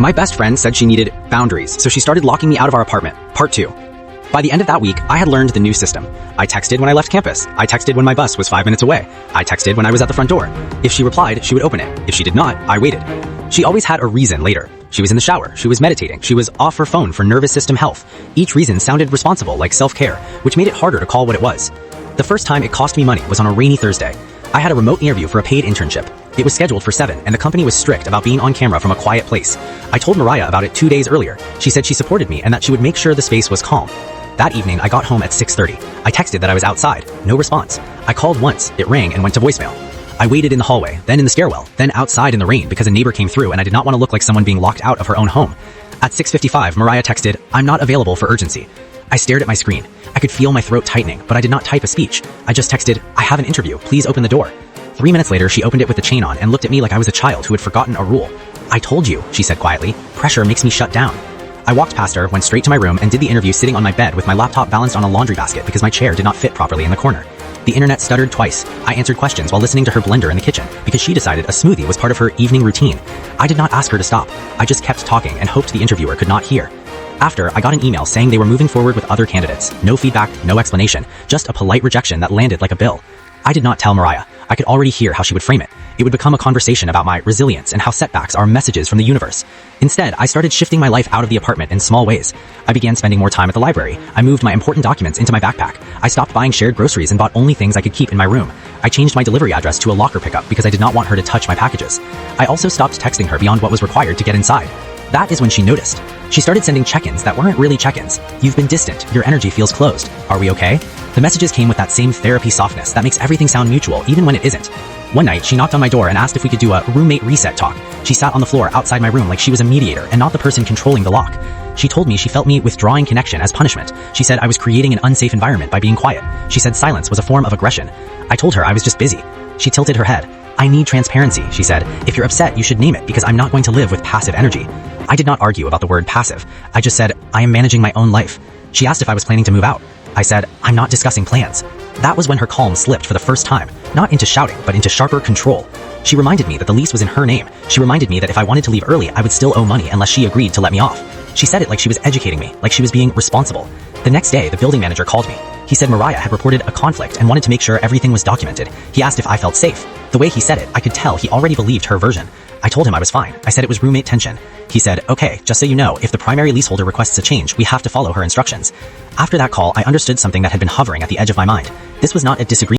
My best friend said she needed boundaries, so she started locking me out of our apartment. Part 2. By the end of that week, I had learned the new system. I texted when I left campus. I texted when my bus was 5 minutes away. I texted when I was at the front door. If she replied, she would open it. If she did not, I waited. She always had a reason later. She was in the shower. She was meditating. She was off her phone for nervous system health. Each reason sounded responsible, like self-care, which made it harder to call what it was. The first time it cost me money was on a rainy Thursday. I had a remote interview for a paid internship. It was scheduled for 7, and the company was strict about being on camera from a quiet place. I told Mariah about it 2 days earlier. She said she supported me and that she would make sure the space was calm. That evening, I got home at 6:30. I texted that I was outside. No response. I called once. It rang and went to voicemail. I waited in the hallway, then in the stairwell, then outside in the rain because a neighbor came through and I did not want to look like someone being locked out of her own home. At 6:55, Mariah texted, "I'm not available for urgency." I stared at my screen. I could feel my throat tightening, but I did not type a speech. I just texted, "I have an interview. Please open the door." 3 minutes later, she opened it with the chain on and looked at me like I was a child who had forgotten a rule. "I told you," she said quietly. "Pressure makes me shut down." I walked past her, went straight to my room, and did the interview sitting on my bed with my laptop balanced on a laundry basket because my chair did not fit properly in the corner. The internet stuttered twice. I answered questions while listening to her blender in the kitchen because she decided a smoothie was part of her evening routine. I did not ask her to stop. I just kept talking and hoped the interviewer could not hear. After, I got an email saying they were moving forward with other candidates. No feedback, no explanation, just a polite rejection that landed like a bill. I did not tell Mariah. I could already hear how she would frame it. It would become a conversation about my resilience and how setbacks are messages from the universe. Instead, I started shifting my life out of the apartment in small ways. I began spending more time at the library. I moved my important documents into my backpack. I stopped buying shared groceries and bought only things I could keep in my room. I changed my delivery address to a locker pickup because I did not want her to touch my packages. I also stopped texting her beyond what was required to get inside. That is when she noticed. She started sending check-ins that weren't really check-ins. "You've been distant. Your energy feels closed. Are we okay?" The messages came with that same therapy softness that makes everything sound mutual even when it isn't. One night, she knocked on my door and asked if we could do a roommate reset talk. She sat on the floor outside my room like she was a mediator and not the person controlling the lock. She told me she felt me withdrawing connection as punishment. She said I was creating an unsafe environment by being quiet. She said silence was a form of aggression. I told her I was just busy. She tilted her head. "I need transparency," she said. "If you're upset, you should name it because I'm not going to live with passive energy." I did not argue about the word passive. I just said, "I am managing my own life." She asked if I was planning to move out. I said, "I'm not discussing plans." That was when her calm slipped for the first time, not into shouting, but into sharper control. She reminded me that the lease was in her name. She reminded me that if I wanted to leave early, I would still owe money unless she agreed to let me off. She said it like she was educating me, like she was being responsible. The next day, the building manager called me. He said Mariah had reported a conflict and wanted to make sure everything was documented. He asked if I felt safe. The way he said it, I could tell he already believed her version. I told him I was fine. I said it was roommate tension. He said, "Okay, just so you know, if the primary leaseholder requests a change, we have to follow her instructions." After that call, I understood something that had been hovering at the edge of my mind. This was not a disagreement.